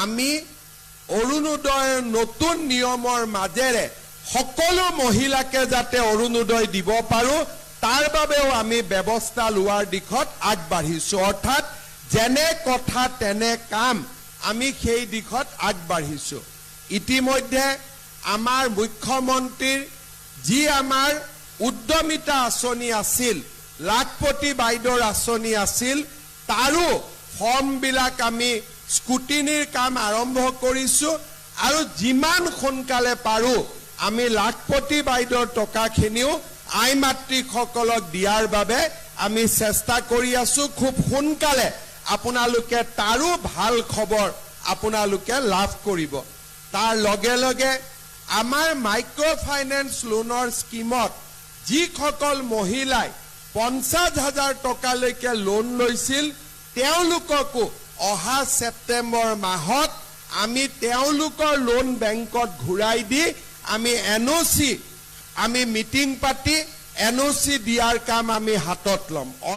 আমি অৰুণোদয়ৰ নতুন নিয়মৰ মাজেৰে সকলো মহিলাকে যাতে অৰুণোদয় দিব পাৰো তাৰ বাবেও আমি ব্যৱস্থা লোৱাৰ দিশত আগবাঢ়িছো অৰ্থাৎ যেনে কথা তেনে কাম আমি সেই দিশত আগবাঢ়িছো ইতিমধ্যে আমাৰ মুখ্যমন্ত্ৰীৰ যি আমাৰ উদ্যমিতা আঁচনি আছিল লাখপতি বাইদেউৰ আঁচনি আছিল তাৰো ফৰ্মবিলাক আমি স্কুটিনিৰ কাম আৰম্ভ কৰিছো আৰু যিমান সোনকালে পাৰো আমি লাখপতি বাইদেউৰ টকাখিনিও আই মাতৃসকলক দিয়াৰ বাবে আমি চেষ্টা কৰি আছো খুব সোনকালে আপোনালোকে তাৰো ভাল খবৰ আপোনালোকে লাভ কৰিব তাৰ লগে লগে আমাৰ মাইক্ৰ ফাইনেন্স লোনৰ স্কিমত যিসকল মহিলাই 50,000 টকালৈকে লোন লৈছিল তেওঁলোককো অহা সেপ্টেম্বৰ মাহত আমি তেওঁলোকৰ লোন বেংকত ঘূৰাই দি আমি এনঅ'চি আমি মিটিং পাতি এনঅ'চি দিয়াৰ কাম আমি হাতত লম